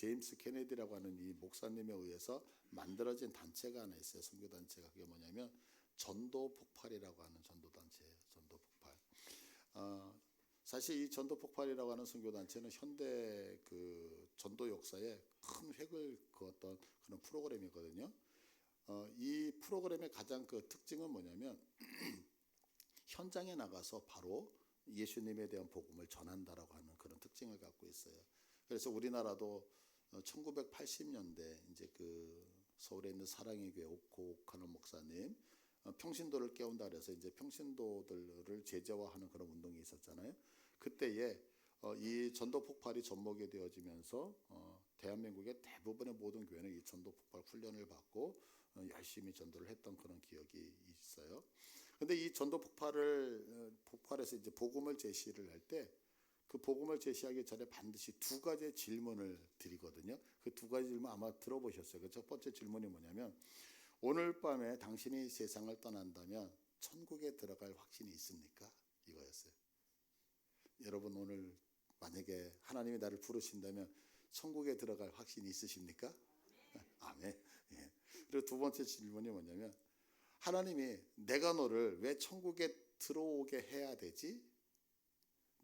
제임스 케네디라고 하는 이 목사님에 의해서 만들어진 단체가 하나 있어요. 선교 단체가. 그게 뭐냐면 전도 폭발이라고 하는 전도 단체예요. 전도 폭발. 사실 이 전도 폭발이라고 하는 선교 단체는 현대 그 전도 역사에 큰 획을 그었던 그런 프로그램이거든요. 이 프로그램의 가장 그 특징은 뭐냐면 현장에 나가서 바로 예수님에 대한 복음을 전한다라고 하는 그런 특징을 갖고 있어요. 그래서 우리나라도 1980년대 이제 그 서울에 있는 사랑의 교회 옥하는 목사님 평신도를 깨운다 그래서 이제 평신도들을 제자화하는 그런 운동이 있었잖아요. 그때에 이 전도 폭발이 접목이 되어지면서 대한민국의 대부분의 모든 교회는 이 전도 폭발 훈련을 받고 열심히 전도를 했던 그런 기억이 있어요. 근데 이 전도 폭발에서 이제 복음을 제시를 할 때 그 복음을 제시하기 전에 반드시 두 가지의 질문을 드리거든요. 그 두 가지 질문 아마 들어보셨어요. 그 첫 번째 질문이 뭐냐면 오늘 밤에 당신이 세상을 떠난다면 천국에 들어갈 확신이 있습니까? 이거였어요. 여러분 오늘 만약에 하나님이 나를 부르신다면 천국에 들어갈 확신이 있으십니까? 아멘. 예. 그리고 두 번째 질문이 뭐냐면 하나님이 내가 너를 왜 천국에 들어오게 해야 되지?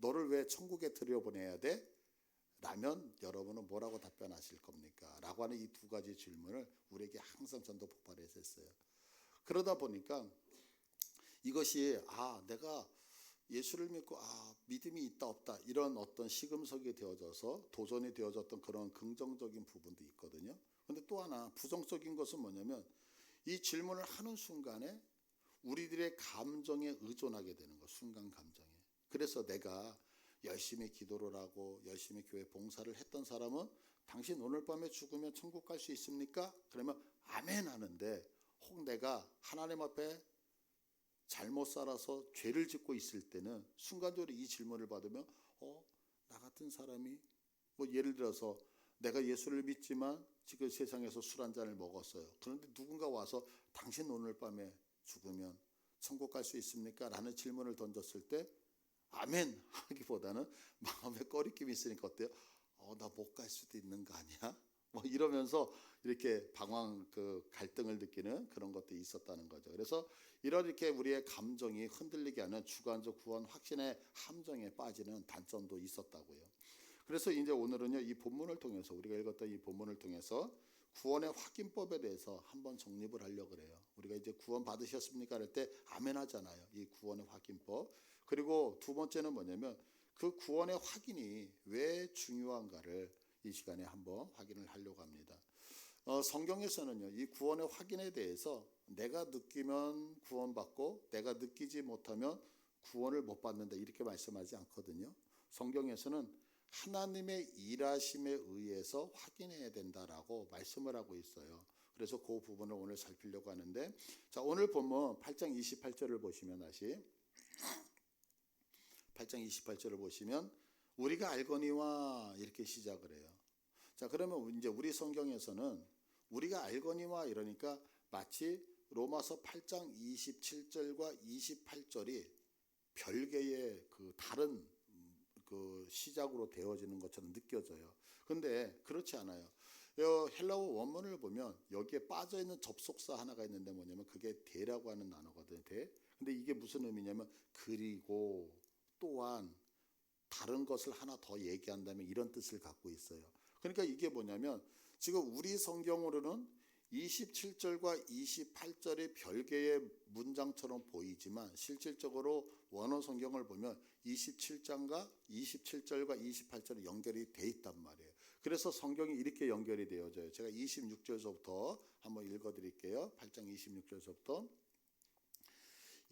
너를 왜 천국에 들여보내야 돼? 라면 여러분은 뭐라고 답변하실 겁니까? 라고 하는 이 두 가지 질문을 우리에게 항상 전도 폭발해서 했어요. 그러다 보니까 이것이 내가 예수를 믿고 믿음이 있다 없다 이런 어떤 시금석이 되어져서 도전이 되어졌던 그런 긍정적인 부분도 있거든요. 그런데 또 하나 부정적인 것은 뭐냐면 이 질문을 하는 순간에 우리들의 감정에 의존하게 되는 거, 순간 감정에. 그래서 내가 열심히 기도를 하고 열심히 교회 봉사를 했던 사람은 당신 오늘 밤에 죽으면 천국 갈 수 있습니까? 그러면 아멘 하는데 혹 내가 하나님 앞에 잘못 살아서 죄를 짓고 있을 때는 순간적으로 이 질문을 받으면 나 같은 사람이 뭐 예를 들어서 내가 예수를 믿지만 지금 세상에서 술 한 잔을 먹었어요. 그런데 누군가 와서 당신 오늘 밤에 죽으면 천국 갈 수 있습니까? 라는 질문을 던졌을 때 아멘 하기보다는 마음에 꺼리낌이 있으니까 어때요? 나 못 갈 수도 있는 거 아니야? 뭐 이러면서 이렇게 갈등을 느끼는 그런 것들이 있었다는 거죠. 그래서 이렇게 우리의 감정이 흔들리게 하는 주관적 구원 확신의 함정에 빠지는 단점도 있었다고요. 그래서 이제 오늘은요, 이 본문을 통해서 우리가 읽었던 이 본문을 통해서 구원의 확인법에 대해서 한번 정립을 하려고 그래요. 우리가 이제 구원 받으셨습니까? 할 때 아멘 하잖아요. 이 구원의 확인법. 그리고 두 번째는 뭐냐면 그 구원의 확인이 왜 중요한가를 이 시간에 한번 확인을 하려고 합니다. 성경에서는요, 이 구원의 확인에 대해서 내가 느끼면 구원받고 내가 느끼지 못하면 구원을 못 받는다 이렇게 말씀하지 않거든요. 성경에서는 하나님의 일하심에 의해서 확인해야 된다라고 말씀을 하고 있어요. 그래서 그 부분을 오늘 살피려고 하는데, 자, 오늘 본문 8장 28절을 보시면 다시 8장 28절을 보시면 우리가 알거니와 이렇게 시작을 해요. 자, 그러면 이제 우리 성경에서는 우리가 알거니와 이러니까 마치 로마서 8장 27절과 28절이 별개의 그 다른 그 시작으로 되어지는 것처럼 느껴져요. 그런데 그렇지 않아요. 헬라어 원문을 보면 여기에 빠져있는 접속사 하나가 있는데 뭐냐면 그게 대라고 하는 단어거든요. 대. 근데 이게 무슨 의미냐면 그리고 또한 다른 것을 하나 더 얘기한다면 이런 뜻을 갖고 있어요. 그러니까 이게 뭐냐면 지금 우리 성경으로는 27절과 28절이 별개의 문장처럼 보이지만 실질적으로 원어 성경을 보면 27절과 28절이 연결이 돼 있단 말이에요. 그래서 성경이 이렇게 연결이 되어져요. 제가 26절서부터 한번 읽어드릴게요. 8장 26절서부터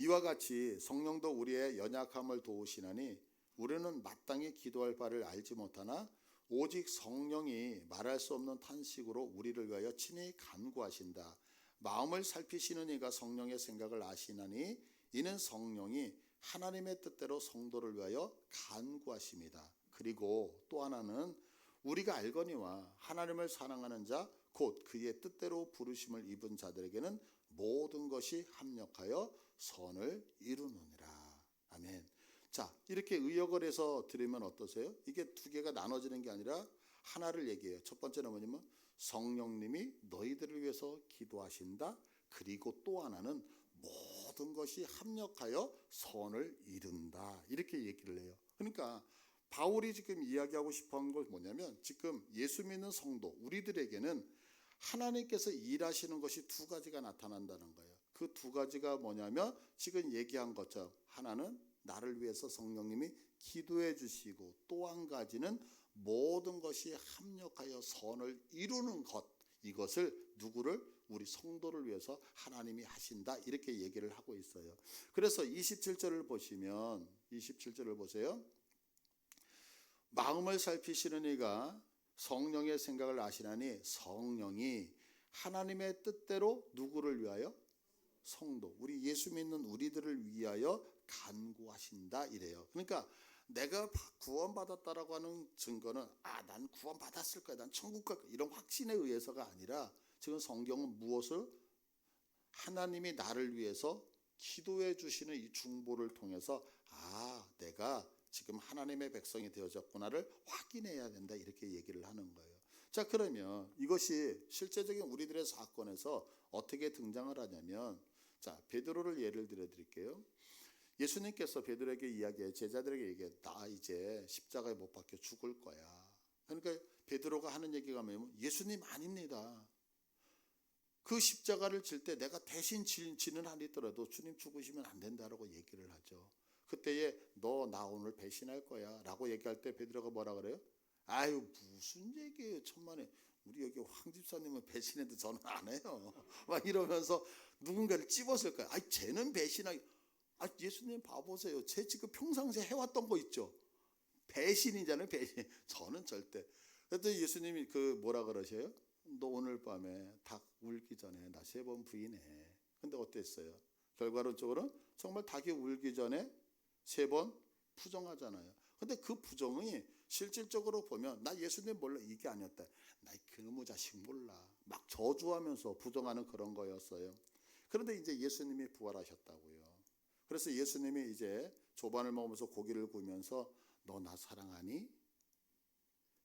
이와 같이 성령도 우리의 연약함을 도우시나니 우리는 마땅히 기도할 바를 알지 못하나 오직 성령이 말할 수 없는 탄식으로 우리를 위하여 친히 간구하신다. 마음을 살피시는 이가 성령의 생각을 아시나니 이는 성령이 하나님의 뜻대로 성도를 위하여 간구하십니다. 그리고 또 하나는 우리가 알거니와 하나님을 사랑하는 자 곧 그의 뜻대로 부르심을 입은 자들에게는 모든 것이 합력하여 선을 이루느니라. 아멘. 자, 이렇게 의역을 해서 들으면 어떠세요? 이게 두 개가 나눠지는 게 아니라 하나를 얘기해요. 첫 번째는 뭐냐면 성령님이 너희들을 위해서 기도하신다. 그리고 또 하나는 모든 것이 합력하여 선을 이룬다. 이렇게 얘기를 해요. 그러니까 바울이 지금 이야기하고 싶은 건 뭐냐면 지금 예수 믿는 성도 우리들에게는 하나님께서 일하시는 것이 두 가지가 나타난다는 거예요. 그 두 가지가 뭐냐면 지금 얘기한 것처럼 하나는 나를 위해서 성령님이 기도해 주시고 또 한 가지는 모든 것이 합력하여 선을 이루는 것. 이것을 누구를? 우리 성도를 위해서 하나님이 하신다. 이렇게 얘기를 하고 있어요. 그래서 27절을 보시면 27절을 보세요. 마음을 살피시는 이가 성령의 생각을 아시나니 성령이 하나님의 뜻대로 누구를 위하여? 성도, 우리 예수 믿는 우리들을 위하여 간구하신다 이래요. 그러니까 내가 구원받았다라고 하는 증거는 난 구원받았을 거야, 난 천국 갈 거야, 이런 확신에 의해서가 아니라 지금 성경은 무엇을? 하나님이 나를 위해서 기도해 주시는 이 중보를 통해서 내가 지금 하나님의 백성이 되어졌구나를 확인해야 된다 이렇게 얘기를 하는 거예요. 자, 그러면 이것이 실제적인 우리들의 사건에서 어떻게 등장을 하냐면, 자, 베드로를 예를 들어 드릴게요. 예수님께서 베드로에게 이야기해, 제자들에게 얘기해, 나 이제 십자가에 못 박혀 죽을 거야. 그러니까 베드로가 하는 얘기가 뭐냐면, 예수님 아닙니다. 그 십자가를 질 때 내가 대신 지는 한이 있더라도 주님 죽으시면 안 된다라고 얘기를 하죠. 그때에 너 나 오늘 배신할 거야 라고 얘기할 때 베드로가 뭐라 그래요? 아유, 무슨 얘기예요, 천만에. 우리 여기 황 집사님은 배신해도 저는 안 해요. 막 이러면서 누군가를 찝었을 거야. 쟤는 배신하기. 예수님 봐보세요. 쟤 지금 평상시에 해왔던 거 있죠. 배신이잖아요, 배신. 저는 절대. 그랬더니 예수님이 뭐라 그러셔요? 너 오늘 밤에 닭 울기 전에 나 3번 부인해. 근데 어땠어요? 결과론적으로 정말 닭이 울기 전에 3번 부정하잖아요. 근데 그 부정이 실질적으로 보면 나 예수님 몰라 이게 아니었다. 나 그놈의 자식 몰라. 막 저주하면서 부정하는 그런 거였어요. 그런데 이제 예수님이 부활하셨다고요. 그래서 예수님이 이제 조반을 먹으면서 고기를 구우면서 너 나 사랑하니?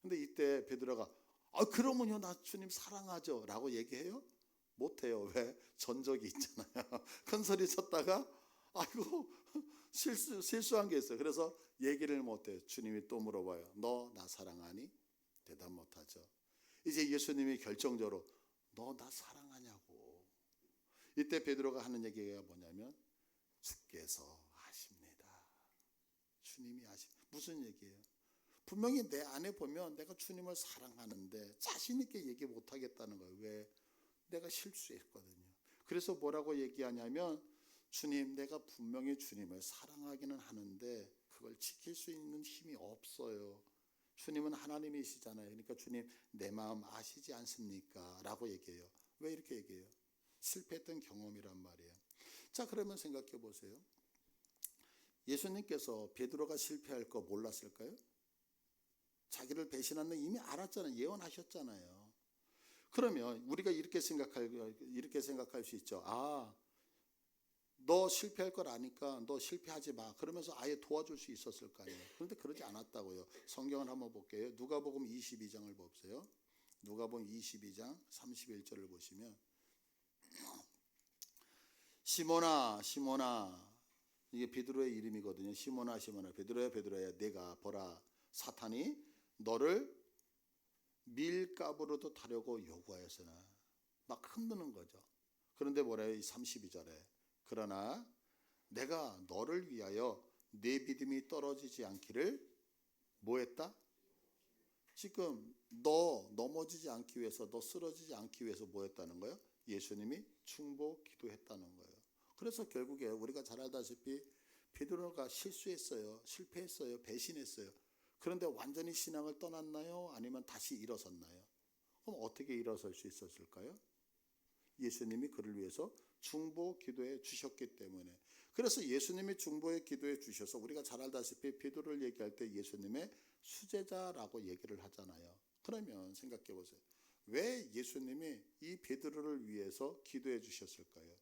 근데 이때 베드로가 그러면요 나 주님 사랑하죠 라고 얘기해요? 못해요. 왜? 전적이 있잖아요. 큰 소리 쳤다가 실수한 게 있어요. 그래서 얘기를 못해요. 주님이 또 물어봐요. 너 나 사랑하니? 대답 못하죠. 이제 예수님이 결정적으로 너 나 사랑하냐고. 이때 베드로가 하는 얘기가 뭐냐면 주께서 아십니다. 주님이 아십니다. 무슨 얘기예요? 분명히 내 안에 보면 내가 주님을 사랑하는데 자신 있게 얘기 못하겠다는 거예요. 왜? 내가 실수했거든요. 그래서 뭐라고 얘기하냐면 주님, 내가 분명히 주님을 사랑하기는 하는데 그걸 지킬 수 있는 힘이 없어요. 주님은 하나님이시잖아요. 그러니까 주님 내 마음 아시지 않습니까? 라고 얘기해요. 왜 이렇게 얘기해요? 실패했던 경험이란 말이에요. 자, 그러면 생각해 보세요. 예수님께서 베드로가 실패할 거 몰랐을까요? 자기를 배신하는 이미 알았잖아요. 예언하셨잖아요. 그러면 우리가 이렇게 생각할 수 있죠. 너 실패할 걸 아니까 너 실패하지 마. 그러면서 아예 도와줄 수 있었을 거 아니에요. 그런데 그러지 않았다고요. 성경을 한번 볼게요. 누가복음 22장을 보세요. 누가복음 22장 31절을 보시면 시몬아 시몬아, 이게 베드로의 이름이거든요. 시몬아 시몬아, 베드로야 베드로야, 내가 보라 사탄이 너를 밀가부로도 타려고 요구하였으나, 막 흔드는 거죠. 그런데 뭐래요? 32절에 그러나 내가 너를 위하여 내 믿음이 떨어지지 않기를 뭐했다? 지금 너 넘어지지 않기 위해서, 너 쓰러지지 않기 위해서 뭐했다는 거예요? 예수님이 중보 기도했다는 거예요. 그래서 결국에 우리가 잘 알다시피 베드로가 실수했어요. 실패했어요. 배신했어요. 그런데 완전히 신앙을 떠났나요? 아니면 다시 일어섰나요? 그럼 어떻게 일어설 수 있었을까요? 예수님이 그를 위해서 중보 기도해 주셨기 때문에. 그래서 예수님이 중보에 기도해 주셔서 우리가 잘 알다시피 베드로를 얘기할 때 예수님의 수제자라고 얘기를 하잖아요. 그러면 생각해 보세요. 왜 예수님이 이 베드로를 위해서 기도해 주셨을까요?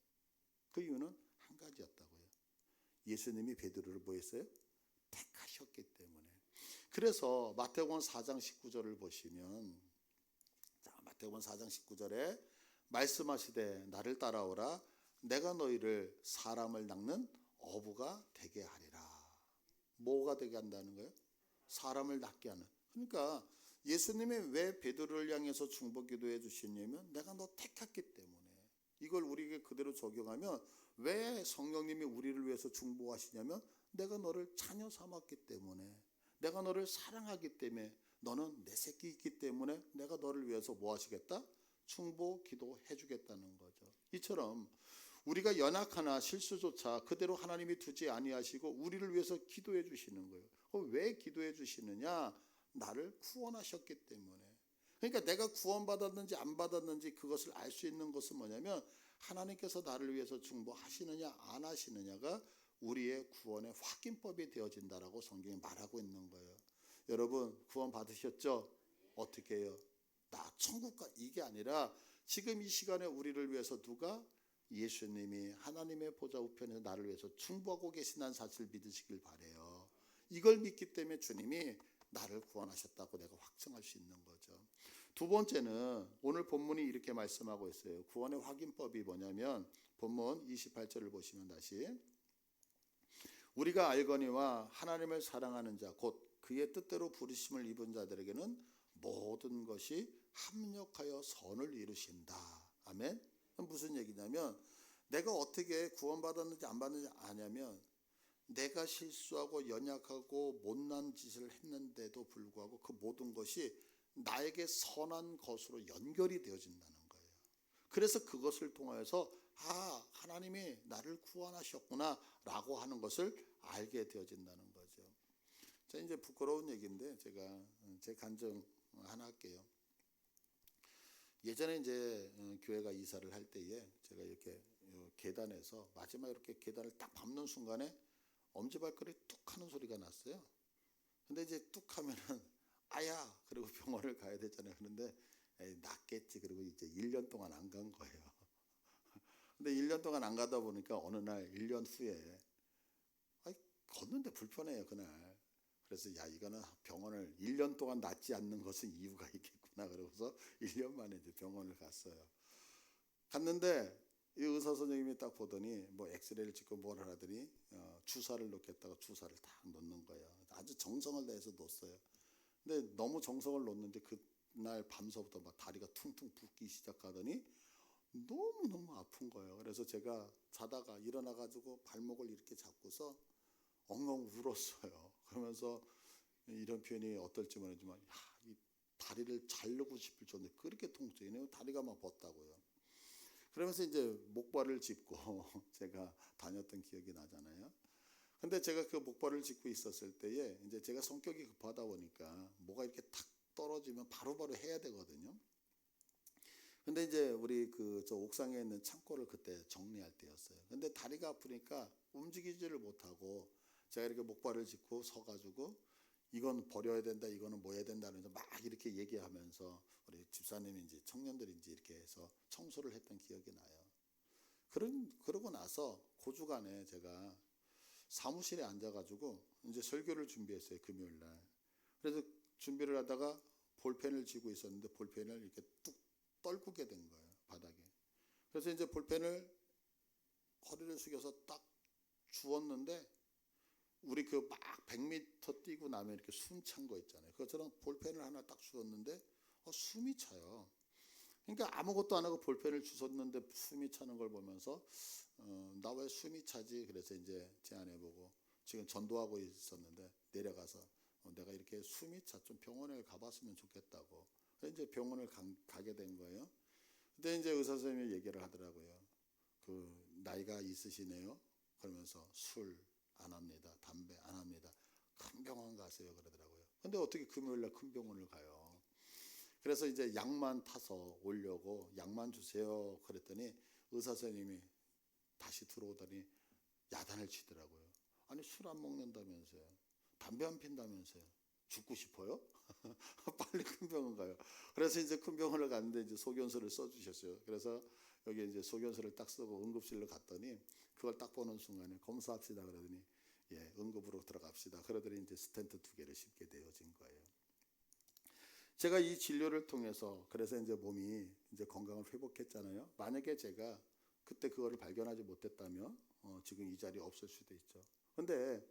그 이유는 한 가지였다고요. 예수님이 베드로를 뭐 했어요? 택하셨기 때문에. 그래서 마태복음 4장 19절을 보시면, 자, 마태복음 4장 19절에 말씀하시되 나를 따라오라 내가 너희를 사람을 낚는 어부가 되게 하리라. 뭐가 되게 한다는 거예요? 사람을 낚게 하는. 그러니까 예수님이 왜 베드로를 향해서 중보 기도해 주시냐면 내가 너 택했기 때문에. 이걸 우리에게 그대로 적용하면 왜 성령님이 우리를 위해서 중보하시냐면 내가 너를 자녀 삼았기 때문에, 내가 너를 사랑하기 때문에, 너는 내 새끼이기 때문에 내가 너를 위해서 뭐 하시겠다? 중보 기도해 주겠다는 거죠. 이처럼 우리가 연약하나 실수조차 그대로 하나님이 두지 아니하시고 우리를 위해서 기도해 주시는 거예요. 왜 기도해 주시느냐? 나를 구원하셨기 때문에. 그러니까 내가 구원받았는지 안 받았는지 그것을 알 수 있는 것은 뭐냐면 하나님께서 나를 위해서 중보하시느냐 안 하시느냐가 우리의 구원의 확인법이 되어진다라고 성경이 말하고 있는 거예요. 여러분 구원 받으셨죠? 어떻게 해요? 나 천국 가 이게 아니라 지금 이 시간에 우리를 위해서 누가? 예수님이 하나님의 보좌 우편에서 나를 위해서 중보하고 계신다는 사실을 믿으시길 바래요. 이걸 믿기 때문에 주님이 나를 구원하셨다고 내가 확증할 수 있는 거죠. 두 번째는 오늘 본문이 이렇게 말씀하고 있어요. 구원의 확인법이 뭐냐면 본문 28절을 보시면 다시 우리가 알거니와 하나님을 사랑하는 자 곧 그의 뜻대로 부르심을 입은 자들에게는 모든 것이 합력하여 선을 이루신다. 아멘. 무슨 얘기냐면 내가 어떻게 구원받았는지 안 받는지 아냐면 내가 실수하고 연약하고 못난 짓을 했는데도 불구하고 그 모든 것이 나에게 선한 것으로 연결이 되어진다는 거예요. 그래서 그것을 통해서 하나님이 나를 구원하셨구나 라고 하는 것을 알게 되어진다는 거죠. 자, 이제 부끄러운 얘기인데 제가 제 간증 하나 할게요. 예전에 이제 교회가 이사를 할 때에 제가 이렇게 계단에서 마지막 이렇게 계단을 딱 밟는 순간에 엄지발가락이 뚝 하는 소리가 났어요. 근데 이제 뚝 하면은 아야 그리고 병원을 가야 되잖아요. 그런데 낫겠지. 그리고 이제 1년 동안 안 간 거예요. 근데 1년 동안 안 가다 보니까 어느 날 1년 후에 걷는데 불편해요 그날. 그래서 야 이거는 병원을 1년 동안 낫지 않는 것은 이유가 있겠구나. 그러고서 1년 만에 이제 병원을 갔어요. 갔는데 이 의사 선생님이 딱 보더니 뭐 엑스레이를 찍고 뭘 하더니 주사를 놓겠다고 주사를 딱 놓는 거예요. 아주 정성을 다해서 놓았어요. 근데 너무 정성을 놓는데 그날 밤서부터 막 다리가 퉁퉁 붓기 시작하더니 너무너무 아픈 거예요. 그래서 제가 자다가 일어나가지고 발목을 이렇게 잡고서 엉엉 울었어요. 그러면서 이런 표현이 어떨지 모르지만 이 다리를 자르고 싶을 정도로 그렇게 통증이네요. 다리가 막 뻗다고요. 그러면서 이제 목발을 짚고 제가 다녔던 기억이 나잖아요. 근데 제가 그 목발을 짚고 있었을 때에 이제 제가 성격이 급하다 보니까 뭐가 이렇게 탁 떨어지면 바로바로 해야 되거든요. 근데 이제 우리 저 옥상에 있는 창고를 그때 정리할 때였어요. 근데 다리가 아프니까 움직이지를 못하고 제가 이렇게 목발을 짚고 서가지고 이건 버려야 된다, 이거는 뭐 해야 된다면서 막 이렇게 얘기하면서 우리 집사님인지 청년들인지 이렇게 해서 청소를 했던 기억이 나요. 그러고 나서 고주간에 제가 사무실에 앉아가지고 이제 설교를 준비했어요. 금요일 날. 그래서 준비를 하다가 볼펜을 쥐고 있었는데 볼펜을 이렇게 뚝 떨구게 된 거예요. 바닥에. 그래서 이제 볼펜을 허리를 숙여서 딱 주웠는데 우리 그 막 100m 뛰고 나면 이렇게 숨 찬 거 있잖아요. 그것처럼 볼펜을 하나 딱 주웠는데 숨이 차요. 그러니까 아무것도 안 하고 볼펜을 주웠는데 숨이 차는 걸 보면서 나 왜 숨이 차지? 그래서 이제 제 아내 보고 지금 전도하고 있었는데 내려가서 내가 이렇게 숨이 차 좀 병원에 가봤으면 좋겠다고. 그래서 이제 병원을 가게 된 거예요. 근데 이제 의사 선생님이 얘기를 하더라고요. 그 나이가 있으시네요. 그러면서 술 안 합니다. 담배 안 합니다. 큰 병원 가세요 그러더라고요. 근데 어떻게 금요일 날 큰 병원을 가요? 그래서 이제 약만 타서 오려고 약만 주세요 그랬더니 의사 선생님이 다시 들어오더니 야단을 치더라고요. 아니 술 안 먹는다면서요. 담배 안 핀다면서요. 죽고 싶어요? 빨리 큰 병원 가요. 그래서 이제 큰 병원을 갔는데 이제 소견서를 써주셨어요. 그래서 여기 이제 소견서를 딱 쓰고 응급실로 갔더니 그걸 딱 보는 순간에 검사합시다 그러더니 응급으로 들어갑시다. 그러더니 이제 스텐트 2개를 심게 되어진 거예요. 제가 이 진료를 통해서 그래서 이제 몸이 이제 건강을 회복했잖아요. 만약에 제가 그때 그거를 발견하지 못했다면 지금 이 자리에 없을 수도 있죠. 근데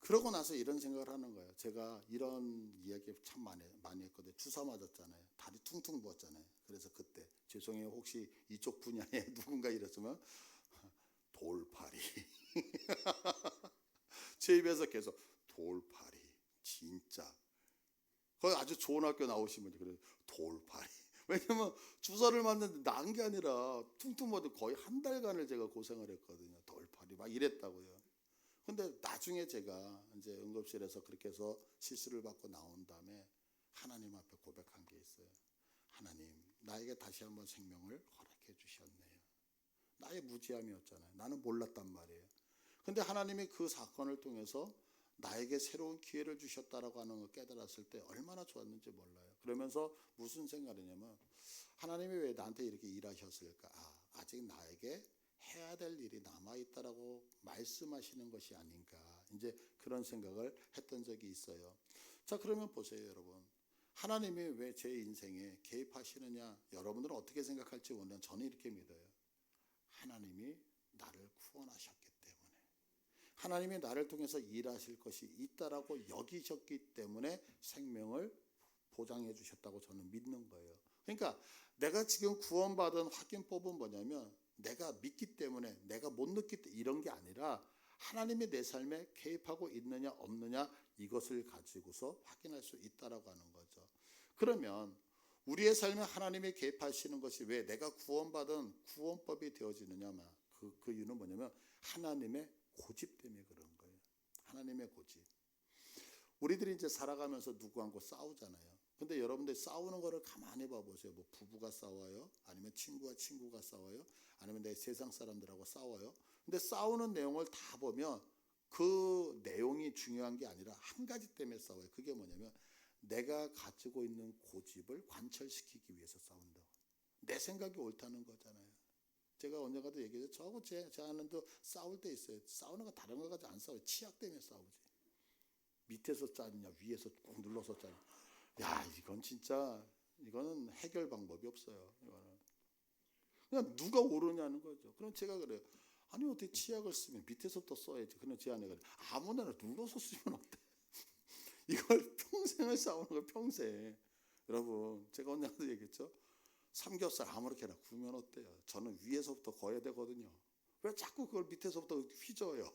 그러고 나서 이런 생각을 하는 거예요. 제가 이런 이야기 참 많이 했거든요. 주사 맞았잖아요. 다리 퉁퉁 부었잖아요. 그래서 그때 죄송해요. 혹시 이쪽 분야에 누군가 이랬으면 돌팔이 제 입에서 계속 돌팔이 진짜 거기 아주 좋은 학교 나오신 분이 그래요. 돌팔이. 왜냐면 주사를 맞는데 나은 게 아니라 퉁퉁 부어도 거의 한 달간을 제가 고생을 했거든요. 돌팔이 막 이랬다고요. 근데 나중에 제가 이제 응급실에서 그렇게 해서 시술을 받고 나온 다음에 하나님 앞에 고백한 게 있어요. 하나님, 나에게 다시 한번 생명을 허락해 주셨네요. 나의 무지함이었잖아요. 나는 몰랐단 말이에요. 근데 하나님이 그 사건을 통해서 나에게 새로운 기회를 주셨다라고 하는 걸 깨달았을 때 얼마나 좋았는지 몰라요. 그러면서 무슨 생각이냐면 하나님이 왜 나한테 이렇게 일하셨을까? 아직 나에게 해야 될 일이 남아있다라고 말씀하시는 것이 아닌가. 이제 그런 생각을 했던 적이 있어요. 자, 그러면 보세요, 여러분. 하나님이 왜 제 인생에 개입하시느냐? 여러분들은 어떻게 생각할지 모르는 저는 이렇게 믿어요. 하나님이 나를 구원하셨기 때문에. 하나님이 나를 통해서 일하실 것이 있다라고 여기셨기 때문에 생명을 보장해 주셨다고 저는 믿는 거예요. 그러니까 내가 지금 구원받은 확인법은 뭐냐면 내가 믿기 때문에 내가 못 믿기 때문에 이런 게 아니라 하나님이 내 삶에 개입하고 있느냐 없느냐 이것을 가지고서 확인할 수 있다라고 하는 거죠. 그러면 우리의 삶에 하나님이 개입하시는 것이 왜 내가 구원받은 구원법이 되어지느냐면 그 이유는 뭐냐면 하나님의 고집 때문에 그런 거예요. 하나님의 고집. 우리들이 이제 살아가면서 누구하고 싸우잖아요. 근데 여러분들 싸우는 거를 가만히 봐보세요. 뭐 부부가 싸워요? 아니면 친구가 싸워요? 아니면 내 세상 사람들하고 싸워요? 근데 싸우는 내용을 다 보면 그 내용이 중요한 게 아니라 한 가지 때문에 싸워요. 그게 뭐냐면 내가 가지고 있는 고집을 관철시키기 위해서 싸운다고. 내 생각이 옳다는 거잖아요. 제가 언젠가도 얘기해서 저하고 제 아는도 싸울 때 있어요. 싸우는 거 다른 거 가지고 안 싸워요. 치약 때문에 싸우지. 밑에서 짜느냐 위에서 꾹 눌러서 짜느냐. 야, 이거는 해결 방법이 없어요. 이거는 그냥 누가 옳으냐는 거죠. 그럼 제가 그래요. 아니 어떻게 치약을 쓰면 밑에서부터 써야지. 그럼 제 아내가 그래. 아무나 눌러서 쓰면 어때? 이걸 평생을 싸우는 거 평생. 여러분 제가 언젠가도 얘기했죠. 삼겹살 아무렇게나 구우면 어때요? 저는 위에서부터 거야 되거든요. 왜 자꾸 그걸 밑에서부터 휘저어요?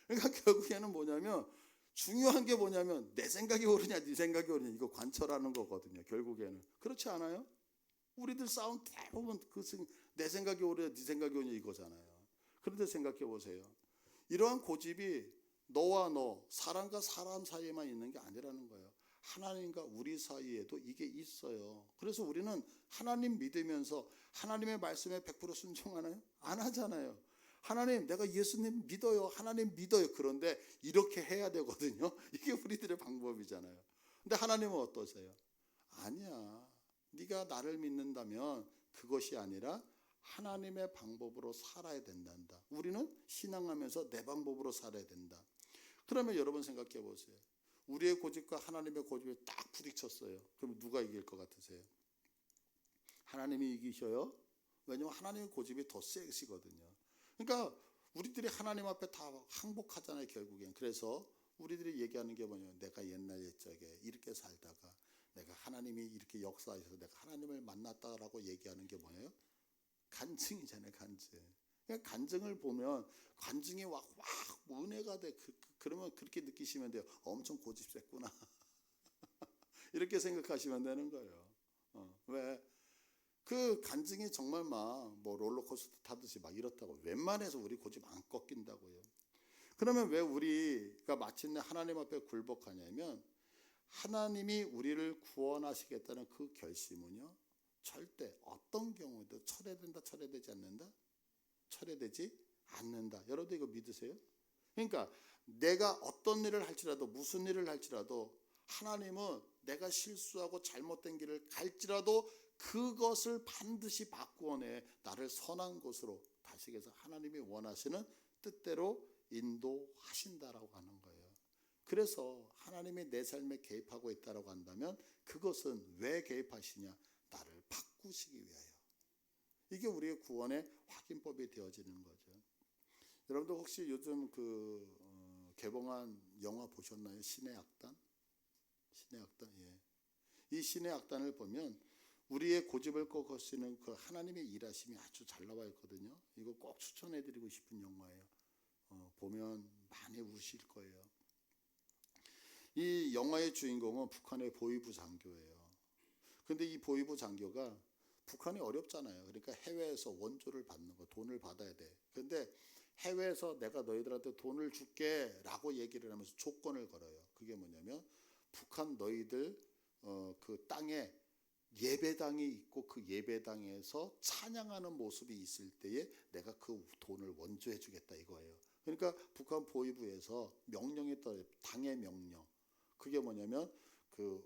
그러니까 결국에는 뭐냐면 중요한 게 뭐냐면 내 생각이 옳으냐 네 생각이 옳으냐 이거 관철하는 거거든요. 결국에는 그렇지 않아요? 우리들 싸움 대부분 내 생각이 옳으냐 네 생각이 옳으냐 이거잖아요. 그런데 생각해 보세요. 이러한 고집이 너와 너 사람과 사람 사이에만 있는 게 아니라는 거예요. 하나님과 우리 사이에도 이게 있어요. 그래서 우리는 하나님 믿으면서 하나님의 말씀에 100% 순종하나요? 안 하잖아요. 하나님 내가 예수님 믿어요. 하나님 믿어요. 그런데 이렇게 해야 되거든요. 이게 우리들의 방법이잖아요. 근데 하나님은 어떠세요? 아니야. 네가 나를 믿는다면 그것이 아니라 하나님의 방법으로 살아야 된단다. 우리는 신앙하면서 내 방법으로 살아야 된다. 그러면 여러분 생각해 보세요. 우리의 고집과 하나님의 고집이 딱 부딪혔어요. 그럼 누가 이길 것 같으세요? 하나님이 이기셔요? 왜냐하면 하나님의 고집이 더 세시거든요. 그러니까 우리들이 하나님 앞에 다 항복하잖아요. 결국엔. 그래서 우리들이 얘기하는 게 뭐냐면 내가 옛날 옛적에 이렇게 살다가 내가 하나님이 이렇게 역사하셔서 내가 하나님을 만났다라고 얘기하는 게 뭐예요? 간증이잖아요. 간증. 그러니까 간증을 보면 간증이 막 은혜가 돼. 그러면 그렇게 느끼시면 돼요. 엄청 고집 셌구나. 이렇게 생각하시면 되는 거예요. 왜? 그 간증이 정말 막 뭐 롤러코스터 타듯이 막 이렇다고 웬만해서 우리 고집 안 꺾인다고요. 그러면 왜 우리가 마침내 하나님 앞에 굴복하냐면 하나님이 우리를 구원하시겠다는 그 결심은요. 절대 어떤 경우도 철회된다 철회되지 않는다? 철회되지 않는다. 여러분들 이거 믿으세요? 그러니까 내가 어떤 일을 할지라도 무슨 일을 할지라도 하나님은 내가 실수하고 잘못된 길을 갈지라도 그것을 반드시 바꾸어내 나를 선한 곳으로 다시 해서 하나님이 원하시는 뜻대로 인도하신다라고 하는 거예요. 그래서 하나님이 내 삶에 개입하고 있다라고 한다면 그것은 왜 개입하시냐? 나를 바꾸시기 위하여. 이게 우리의 구원의 확인법이 되어지는 거죠. 여러분들 혹시 요즘 개봉한 영화 보셨나요? 신의 악단? 신의 악단, 예. 이 신의 악단을 보면 우리의 고집을 꺾으시는 그 하나님의 일하심이 아주 잘 나와 있거든요. 이거 꼭 추천해드리고 싶은 영화예요. 보면 많이 우실 거예요. 이 영화의 주인공은 북한의 보위부 장교예요. 근데 이 보위부 장교가 북한이 어렵잖아요. 그러니까 해외에서 원조를 받는 거, 돈을 받아야 돼. 근데 해외에서 내가 너희들한테 돈을 줄게 라고 얘기를 하면서 조건을 걸어요. 그게 뭐냐면 북한 너희들 그 땅에 예배당이 있고 그 예배당에서 찬양하는 모습이 있을 때에 내가 그 돈을 원조해 주겠다 이거예요. 그러니까 북한 보위부에서 명령이 떠요. 당의 명령. 그게 뭐냐면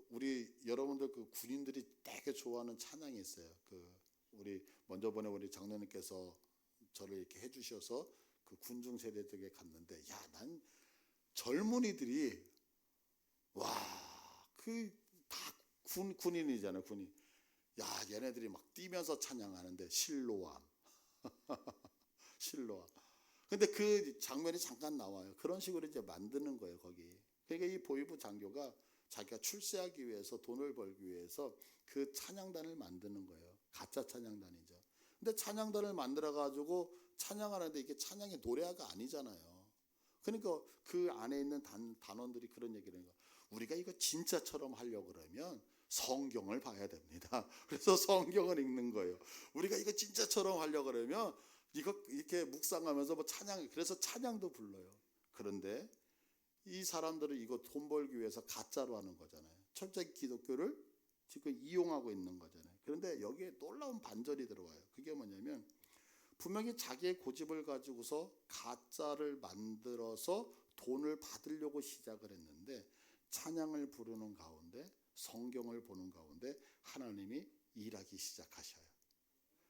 우리 여러분들 그 군인들이 되게 좋아하는 찬양이 있어요. 우리 먼저 번에 우리 장로님께서 저를 이렇게 해주셔서 그 군중 세대 쪽에 갔는데, 야, 난 젊은이들이 다 군인이잖아요, 군인. 야, 얘네들이 막 뛰면서 찬양하는데 실로암, 실로암. 근데 그 장면이 잠깐 나와요. 그런 식으로 이제 만드는 거예요, 거기. 그러니까 이 보위부 장교가 자기가 출세하기 위해서 돈을 벌기 위해서 그 찬양단을 만드는 거예요. 가짜 찬양단이죠. 근데 찬양단을 만들어 가지고 찬양하는데 이게 찬양이 노래가 아니잖아요. 그러니까 그 안에 있는 단원들이 그런 얘기를 해요. 우리가 이거 진짜처럼 하려고 그러면 성경을 봐야 됩니다. 그래서 성경을 읽는 거예요. 우리가 이거 진짜처럼 하려고 그러면 이거 이렇게 묵상하면서 뭐 그래서 찬양도 불러요. 그런데 이 사람들은 이거 돈 벌기 위해서 가짜로 하는 거잖아요. 철저히 기독교를 지금 이용하고 있는 거잖아요. 그런데 여기에 놀라운 반전이 들어와요. 그게 뭐냐면 분명히 자기의 고집을 가지고서 가짜를 만들어서 돈을 받으려고 시작을 했는데 찬양을 부르는 가운데 성경을 보는 가운데 하나님이 일하기 시작하셔요.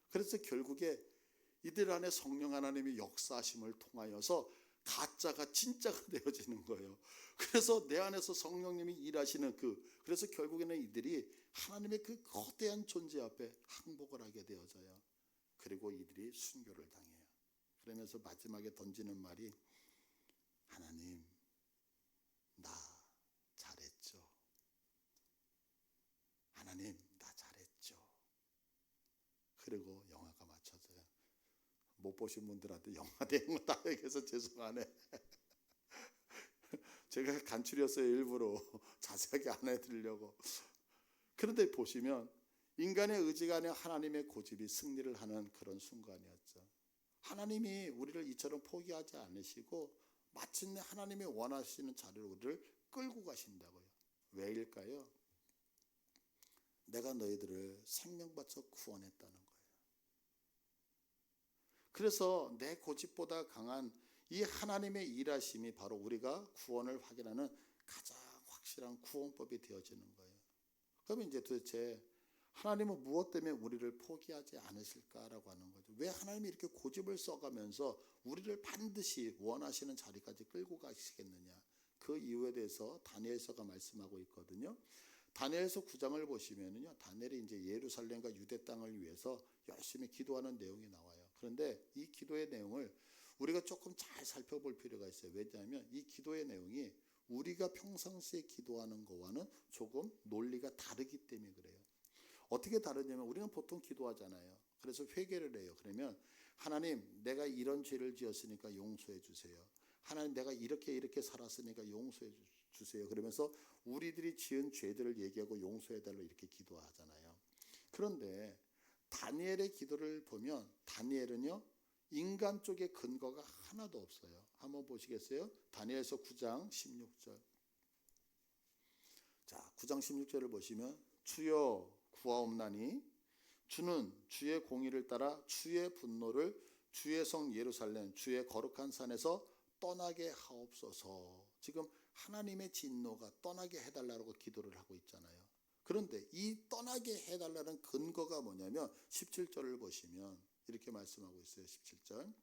그래서 결국에 이들 안에 성령 하나님의 역사하심을 통하여서 가짜가 진짜가 되어지는 거예요. 그래서 내 안에서 성령님이 일하시는 그래서 결국에는 이들이 하나님의 그 거대한 존재 앞에 항복을 하게 되어져요. 그리고 이들이 순교를 당해요. 그러면서 마지막에 던지는 말이 하나님, 나 잘했죠. 하나님, 나 잘했죠. 그리고 영화가 맞춰져요. 못 보신 분들한테 영화 내용 다 얘기해서 죄송하네. 제가 간추렸어요. 일부러 자세하게 안 해드리려고. 그런데 보시면 인간의 의지가 아니라 하나님의 고집이 승리를 하는 그런 순간이었죠. 하나님이 우리를 이처럼 포기하지 않으시고 마침내 하나님이 원하시는 자리로 우리를 끌고 가신다고요. 왜일까요? 내가 너희들을 생명 바쳐 구원했다는 거예요. 그래서 내 고집보다 강한 이 하나님의 일하심이 바로 우리가 구원을 확인하는 가장 확실한 구원법이 되어지는 거예요. 그러면 이제 도대체 하나님은 무엇 때문에 우리를 포기하지 않으실까라고 하는 거죠. 왜 하나님이 이렇게 고집을 써가면서 우리를 반드시 원하시는 자리까지 끌고 가시겠느냐. 그 이유에 대해서 다니엘서가 말씀하고 있거든요. 다니엘서 9장을 보시면은요, 다니엘이 이제 예루살렘과 유대 땅을 위해서 열심히 기도하는 내용이 나와요. 그런데 이 기도의 내용을 우리가 조금 잘 살펴볼 필요가 있어요. 왜냐하면 이 기도의 내용이 우리가 평상시에 기도하는 거와는 조금 논리가 다르기 때문에 그래요. 어떻게 다르냐면 우리는 보통 기도하잖아요. 그래서 회개를 해요. 그러면 하나님, 내가 이런 죄를 지었으니까 용서해 주세요. 하나님, 내가 이렇게 살았으니까 용서해 주세요. 그러면서 우리들이 지은 죄들을 얘기하고 용서해 달라고 이렇게 기도하잖아요. 그런데 다니엘의 기도를 보면 다니엘은요, 인간 쪽에 근거가 하나도 없어요. 한번 보시겠어요? 다니엘서 9장 16절. 자, 9장 16절을 보시면 주여 구하옵나니 주는 주의 공의를 따라 주의 분노를 주의 성 예루살렘 주의 거룩한 산에서 떠나게 하옵소서. 지금 하나님의 진노가 떠나게 해달라고 기도를 하고 있잖아요. 그런데 이 떠나게 해달라는 근거가 뭐냐면 17절을 보시면 이렇게 말씀하고 있어요. 17절.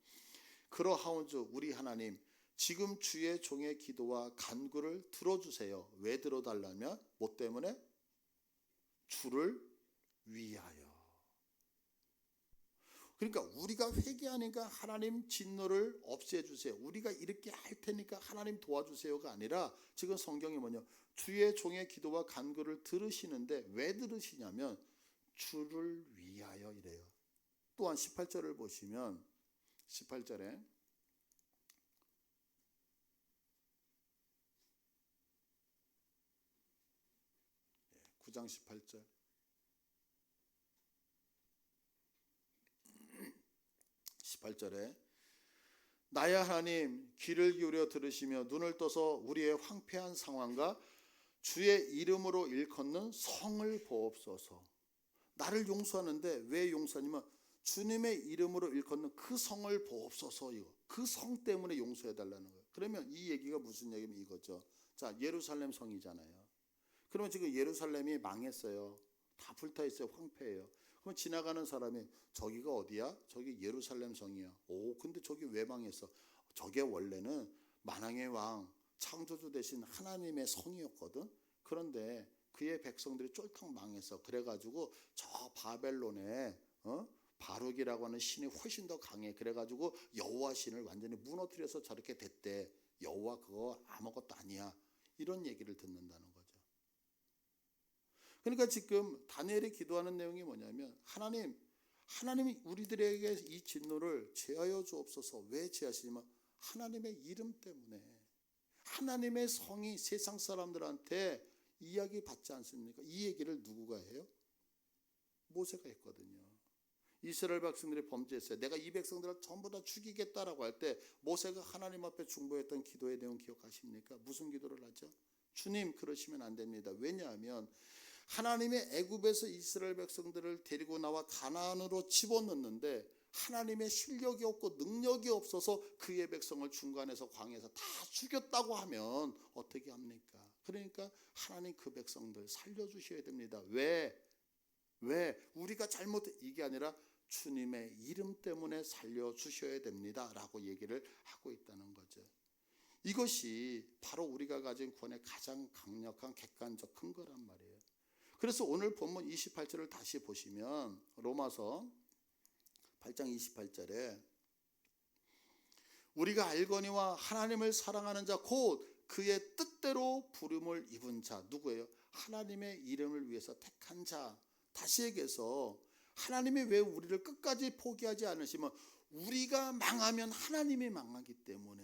그러하온즉 우리 하나님, 지금 주의 종의 기도와 간구를 들어주세요. 왜 들어달라면? 뭐 때문에? 주를 위하여. 그러니까 우리가 회개하니까 하나님 진노를 없애주세요. 우리가 이렇게 할 테니까 하나님 도와주세요가 아니라 지금 성경이 뭐냐? 주의 종의 기도와 간구를 들으시는데 왜 들으시냐면 주를 위하여 이래요. 또한 18절을 보시면 18절에 9장 18절 18절에 나의 하나님 귀를 기울여 들으시며 눈을 떠서 우리의 황폐한 상황과 주의 이름으로 일컫는 성을 보옵소서. 나를 용서하는데 왜 용서하냐면 주님의 이름으로 일컫는 그 성을 보옵소서. 이거 그 성 때문에 용서해달라는 거예요. 그러면 이 얘기가 무슨 얘기면 이거죠. 자, 예루살렘 성이잖아요. 그러면 지금 예루살렘이 망했어요. 다 불타있어요. 황폐해요. 그럼 지나가는 사람이 저기가 어디야? 저기 예루살렘 성이야. 오, 근데 저기 왜 망했어? 저게 원래는 만왕의 왕 창조주 대신 하나님의 성이었거든. 그런데 그의 백성들이 쫄딱 망했어. 그래가지고 저 바벨론에 바룩이라고 하는 신이 훨씬 더 강해. 그래가지고 여호와 신을 완전히 무너뜨려서 저렇게 됐대. 여호와 그거 아무것도 아니야. 이런 얘기를 듣는다는 거죠. 그러니까 지금 다니엘이 기도하는 내용이 뭐냐면 하나님이 우리들에게 이 진노를 제하여 주옵소서. 왜 제하시냐면 하나님의 이름 때문에. 하나님의 성이 세상 사람들한테 이야기 받지 않습니까? 이 얘기를 누구가 해요? 모세가 했거든요. 이스라엘 백성들이 범죄했어요. 내가 이 백성들을 전부 다 죽이겠다라고 할 때 모세가 하나님 앞에 중보했던 기도의 내용 기억하십니까? 무슨 기도를 하죠? 주님 그러시면 안 됩니다. 왜냐하면 하나님의 애굽에서 이스라엘 백성들을 데리고 나와 가나안으로 집어넣는데 하나님의 실력이 없고 능력이 없어서 그의 백성을 중간에서 광야에서 다 죽였다고 하면 어떻게 합니까? 그러니까 하나님 그 백성들 살려주셔야 됩니다. 왜? 우리가 잘못해 이게 아니라 주님의 이름 때문에 살려주셔야 됩니다 라고 얘기를 하고 있다는 거죠. 이것이 바로 우리가 가진 구원의 가장 강력한 객관적 근거란 말이에요. 그래서 오늘 본문 28절을 다시 보시면 로마서 8장 28절에 우리가 알거니와 하나님을 사랑하는 자 곧 그의 뜻대로 부름을 입은 자 누구예요? 하나님의 이름을 위해서 택한 자. 다시 얘기해서 하나님이 왜 우리를 끝까지 포기하지 않으시면 우리가 망하면 하나님이 망하기 때문에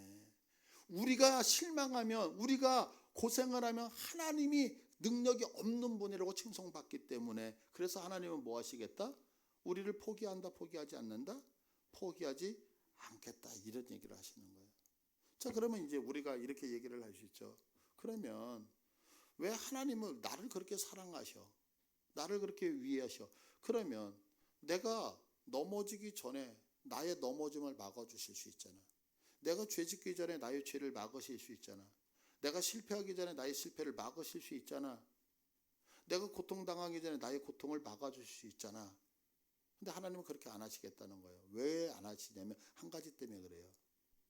우리가 실망하면 우리가 고생을 하면 하나님이 능력이 없는 분이라고 칭송받기 때문에 그래서 하나님은 뭐 하시겠다? 우리를 포기한다 포기하지 않는다? 포기하지 않겠다 이런 얘기를 하시는 거예요. 자 그러면 이제 우리가 이렇게 얘기를 할 수 있죠. 그러면 왜 하나님은 나를 그렇게 사랑하셔? 나를 그렇게 위하셔? 그러면 내가 넘어지기 전에 나의 넘어짐을 막아주실 수 있잖아. 내가 죄 짓기 전에 나의 죄를 막으실 수 있잖아. 내가 실패하기 전에 나의 실패를 막으실 수 있잖아. 내가 고통당하기 전에 나의 고통을 막아주실 수 있잖아. 근데 하나님은 그렇게 안 하시겠다는 거예요. 왜 안 하시냐면 한 가지 때문에 그래요.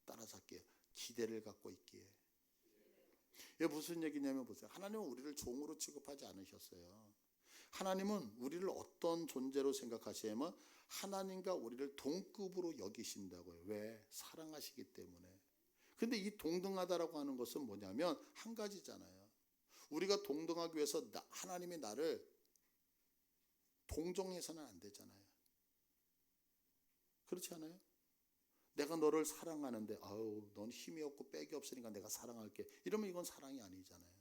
따라서 할게요. 기대를 갖고 있기에. 이게 무슨 얘기냐면 보세요. 하나님은 우리를 종으로 취급하지 않으셨어요. 하나님은 우리를 어떤 존재로 생각하시냐면 하나님과 우리를 동급으로 여기신다고요. 왜? 사랑하시기 때문에. 근데 이 동등하다라고 하는 것은 뭐냐면 한 가지잖아요. 우리가 동등하기 위해서 하나님이 나를 동정해서는 안 되잖아요. 그렇지 않아요? 내가 너를 사랑하는데 아우 넌 힘이 없고 빽이 없으니까 내가 사랑할게. 이러면 이건 사랑이 아니잖아요.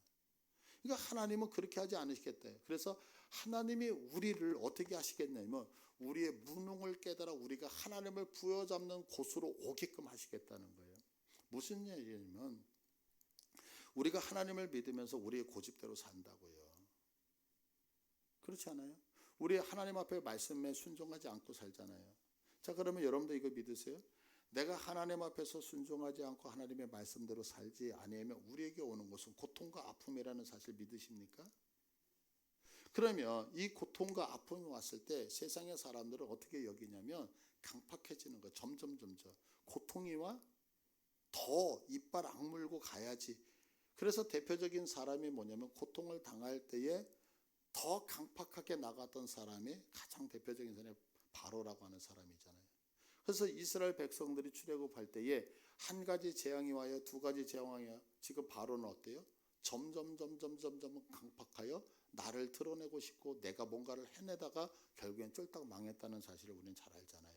그러니까 하나님은 그렇게 하지 않으시겠다. 그래서 하나님이 우리를 어떻게 하시겠냐면 우리의 무능을 깨달아 우리가 하나님을 부여잡는 곳으로 오게끔 하시겠다는 거예요. 무슨 얘기냐면 우리가 하나님을 믿으면서 우리의 고집대로 산다고요. 그렇지 않아요? 우리 하나님 앞에 말씀에 순종하지 않고 살잖아요. 자 그러면 여러분도 이거 믿으세요? 내가 하나님 앞에서 순종하지 않고 하나님의 말씀대로 살지 아니하면 우리에게 오는 것은 고통과 아픔이라는 사실 믿으십니까? 그러면 이 고통과 아픔이 왔을 때 세상의 사람들은 어떻게 여기냐면 강팍해지는 거예요. 점점 고통이 와 더 이빨 악물고 가야지. 그래서 대표적인 사람이 뭐냐면 고통을 당할 때에 더 강팍하게 나갔던 사람이 가장 대표적인 사람이 바로라고 하는 사람이잖아요. 그래서 이스라엘 백성들이 출애굽할 때에 한 가지 재앙이 와요, 두 가지 재앙이 와요. 지금 바로는 어때요? 점점 강팍하여 나를 드러내고 싶고 내가 뭔가를 해내다가 결국엔 쫄딱 망했다는 사실을 우리는 잘 알잖아요.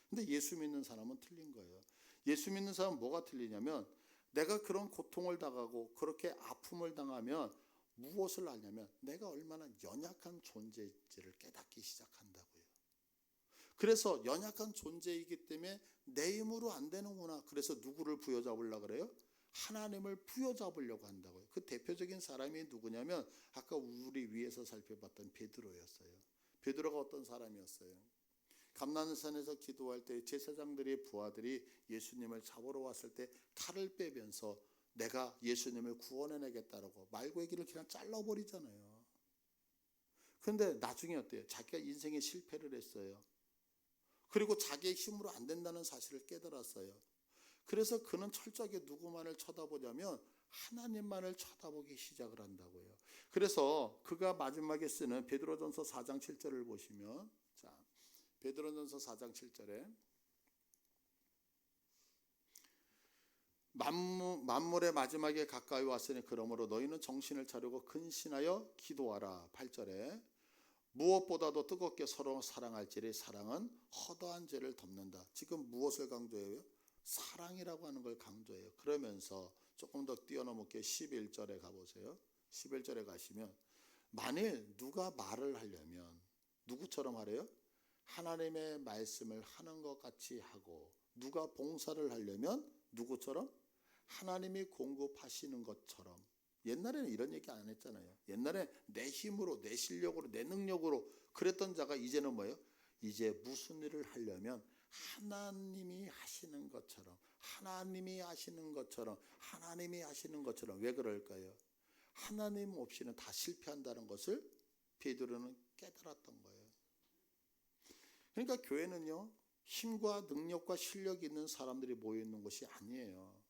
근데 예수 믿는 사람은 틀린 거예요. 예수 믿는 사람은 뭐가 틀리냐면 내가 그런 고통을 당하고 그렇게 아픔을 당하면 무엇을 하냐면 내가 얼마나 연약한 존재인지를 깨닫기 시작한다고요. 그래서 연약한 존재이기 때문에 내 힘으로 안 되는구나. 그래서 누구를 부여잡으려고 그래요? 하나님을 부여잡으려고 한다고요. 그 대표적인 사람이 누구냐면 아까 우리 위에서 살펴봤던 베드로였어요. 베드로가 어떤 사람이었어요? 감난산에서 기도할 때 제사장들의 부하들이 예수님을 잡으러 왔을 때 칼을 빼면서 내가 예수님을 구원해내겠다라고 말고기를 그냥 잘라버리잖아요. 그런데 나중에 어때요? 자기가 인생에 실패를 했어요. 그리고 자기의 힘으로 안 된다는 사실을 깨달았어요. 그래서 그는 철저하게 누구만을 쳐다보냐면 하나님만을 쳐다보기 시작을 한다고요. 그래서 그가 마지막에 쓰는 베드로전서 4장 7절을 보시면, 자, 베드로전서 4장 7절에 만물의 마지막에 가까이 왔으니 그러므로 너희는 정신을 차리고 근신하여 기도하라. 8절에 무엇보다도 뜨겁게 서로 사랑할지니 사랑은 허다한 죄를 덮는다. 지금 무엇을 강조해요? 사랑이라고 하는 걸 강조해요. 그러면서 조금 더 뛰어넘게 11절에 가보세요. 11절에 가시면 만일 누가 말을 하려면 누구처럼 하래요? 하나님의 말씀을 하는 것 같이 하고, 누가 봉사를 하려면 누구처럼? 하나님이 공급하시는 것처럼. 옛날에는 이런 얘기 안 했잖아요. 옛날에 내 힘으로, 내 실력으로, 내 능력으로 그랬던 자가 이제는 뭐예요? 이제 무슨 일을 하려면 하나님이 하시는 것처럼, 하나님이 하시는 것처럼, 하나님이 하시는 것처럼. 왜 그럴까요? 하나님 없이는 다 실패한다는 것을 베드로는 깨달았던 거예요. 그러니까 교회는요, 힘과 능력과 실력이 있는 사람들이 모여있는 곳이 아니에요.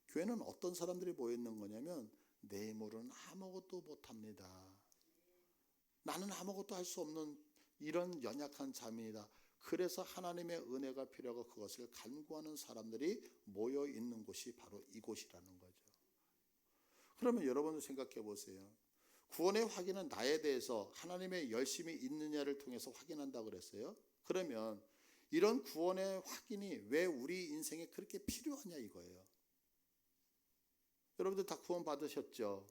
교회는 어떤 사람들이 모여있는 거냐면 내 힘으로는 아무것도 못합니다. 나는 아무것도 할 수 없는 이런 연약한 자입니다. 그래서 하나님의 은혜가 필요하고 그것을 간구하는 사람들이 모여있는 곳이 바로 이곳이라는 거죠. 그러면 여러분도 생각해 보세요. 구원의 확인은 나에 대해서 하나님의 열심이 있느냐를 통해서 확인한다고 그랬어요. 그러면 이런 구원의 확인이 왜 우리 인생에 그렇게 필요하냐 이거예요. 여러분들 다 구원 받으셨죠?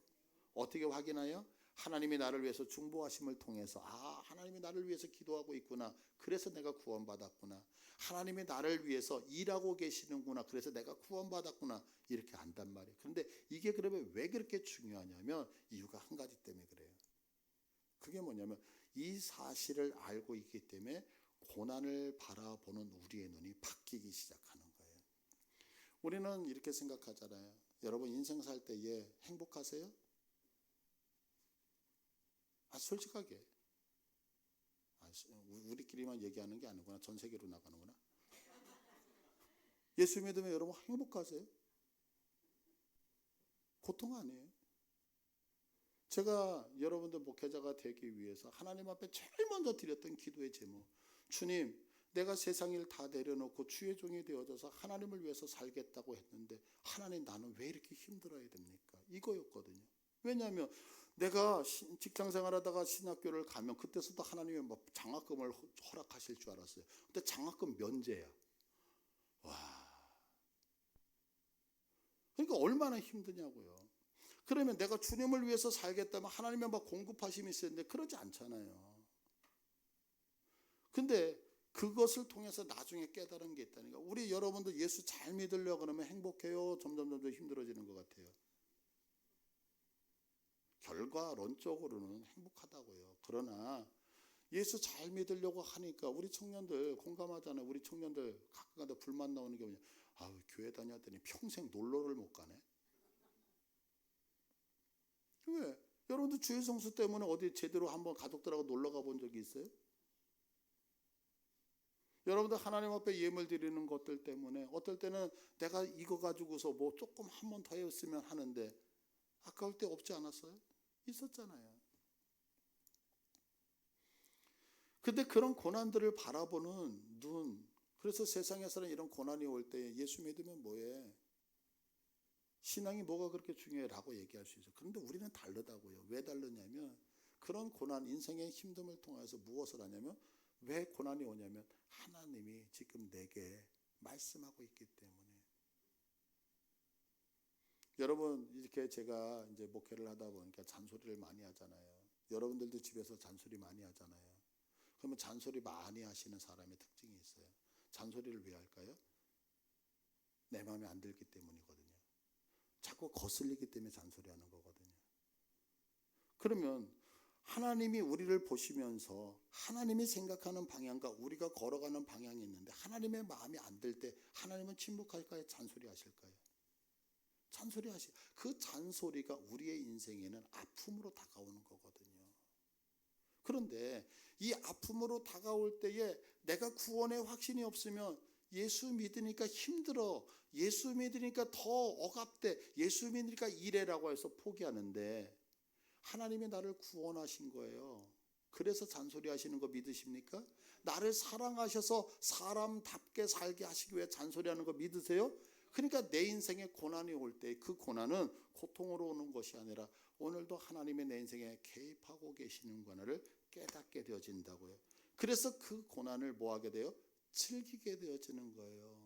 어떻게 확인해요? 하나님이 나를 위해서 중보하심을 통해서, 아, 하나님이 나를 위해서 기도하고 있구나. 그래서 내가 구원받았구나. 하나님이 나를 위해서 일하고 계시는구나. 그래서 내가 구원받았구나. 이렇게 안단 말이에요. 그런데 이게 그러면 왜 그렇게 중요하냐면 이유가 한 가지 때문에 그래요. 그게 뭐냐면 이 사실을 알고 있기 때문에 고난을 바라보는 우리의 눈이 바뀌기 시작하는 거예요. 우리는 이렇게 생각하잖아요. 여러분 인생 살 때에 행복하세요? 솔직하게. 우리끼리만 얘기하는 게 아니구나. 전 세계로 나가는구나. 예수 믿으면 여러분 행복하세요? 고통 아니에요. 제가 여러분들 목회자가 되기 위해서 하나님 앞에 제일 먼저 드렸던 기도의 제목, 주님, 내가 세상 일 다 내려놓고 주의 종이 되어져서 하나님을 위해서 살겠다고 했는데 하나님, 나는 왜 이렇게 힘들어야 됩니까? 이거였거든요. 왜냐하면 내가 직장 생활하다가 신학교를 가면 그때서도 하나님이 뭐 장학금을 허락하실 줄 알았어요. 근데 장학금 면제야. 와, 그러니까 얼마나 힘드냐고요. 그러면 내가 주님을 위해서 살겠다면 하나님의 막 공급하심이 있었는데 그러지 않잖아요. 근데 그것을 통해서 나중에 깨달은 게 있다니까. 우리 여러분도 예수 잘 믿으려고 그러면 행복해요? 점점 힘들어지는 것 같아요? 결과론적으로는 행복하다고요. 그러나 예수 잘 믿으려고 하니까 우리 청년들 공감하잖아요. 우리 청년들 가끔가다 불만 나오는 게 뭐냐. 아우, 교회 다녔더니 평생 놀러를 못 가네. 왜? 여러분들 주일 성수 때문에 어디 제대로 한번 가족들하고 놀러 가본 적이 있어요? 여러분들 하나님 앞에 예물 드리는 것들 때문에 어떨 때는 내가 이거 가지고서 뭐 조금 한 번 더 했으면 하는데 아까울 때 없지 않았어요? 있었잖아요. 근데 그런 고난들을 바라보는 눈, 그래서 세상에서는 이런 고난이 올 때 예수 믿으면 뭐해? 신앙이 뭐가 그렇게 중요해? 라고 얘기할 수 있어요. 그런데 우리는 다르다고요. 왜 다르냐면 그런 고난, 인생의 힘듦을 통해서 무엇을 하냐면 왜 고난이 오냐면 하나님이 지금 내게 말씀하고 있기 때문에. 여러분, 이렇게 제가 이제 목회를 하다 보니까 잔소리를 많이 하잖아요. 여러분들도 집에서 잔소리 많이 하잖아요. 그러면 잔소리 많이 하시는 사람의 특징이 있어요. 잔소리를 왜 할까요? 내 마음에 안 들기 때문이거든요. 자꾸 거슬리기 때문에 잔소리하는 거거든요. 그러면 하나님이 우리를 보시면서 하나님이 생각하는 방향과 우리가 걸어가는 방향이 있는데 하나님의 마음이 안 들 때 하나님은 침묵할까요? 잔소리하실까요? 잔소리하시. 그 잔소리가 우리의 인생에는 아픔으로 다가오는 거거든요. 그런데 이 아픔으로 다가올 때에 내가 구원의 확신이 없으면 예수 믿으니까 힘들어, 예수 믿으니까 더 억압돼, 예수 믿으니까 이래라고 해서 포기하는데 하나님이 나를 구원하신 거예요. 그래서 잔소리 하시는 거 믿으십니까? 나를 사랑하셔서 사람답게 살게 하시기 위해 잔소리하는 거 믿으세요? 그러니까 내 인생에 고난이 올 때 그 고난은 고통으로 오는 것이 아니라 오늘도 하나님의 내 인생에 개입하고 계시는 거를 깨닫게 되어진다고요. 그래서 그 고난을 뭐 하게 돼요? 즐기게 되어지는 거예요.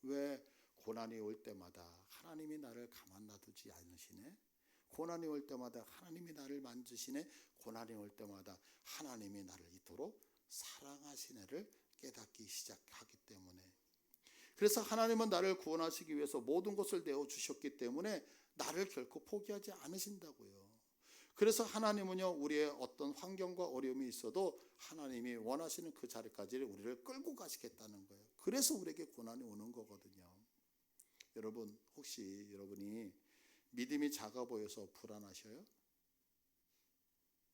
왜? 고난이 올 때마다 하나님이 나를 가만 놔두지 않으시네. 고난이 올 때마다 하나님이 나를 만지시네. 고난이 올 때마다 하나님이 나를 이토록 사랑하시네를 깨닫기 시작하기 때문에. 그래서 하나님은 나를 구원하시기 위해서 모든 것을 내어주셨기 때문에 나를 결코 포기하지 않으신다고요. 그래서 하나님은요, 우리의 어떤 환경과 어려움이 있어도 하나님이 원하시는 그 자리까지 우리를 끌고 가시겠다는 거예요. 그래서 우리에게 고난이 오는 거거든요. 여러분, 혹시 여러분이 믿음이 작아 보여서 불안하셔요?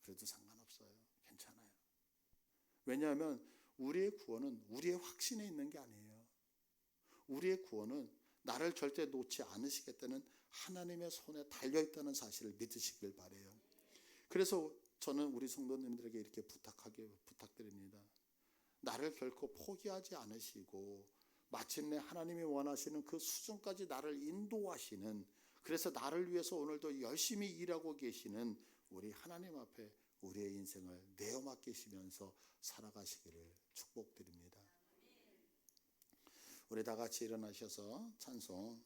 그래도 상관없어요. 괜찮아요. 왜냐하면 우리의 구원은 우리의 확신에 있는 게 아니에요. 우리의 구원은 나를 절대 놓지 않으시겠다는 하나님의 손에 달려있다는 사실을 믿으시길 바라요. 그래서 저는 우리 성도님들에게 이렇게 부탁드립니다. 나를 결코 포기하지 않으시고 마침내 하나님이 원하시는 그 수준까지 나를 인도하시는, 그래서 나를 위해서 오늘도 열심히 일하고 계시는 우리 하나님 앞에 우리의 인생을 내어 맡기시면서 살아가시기를 축복드립니다. 우리 다 같이 일어나셔서 찬송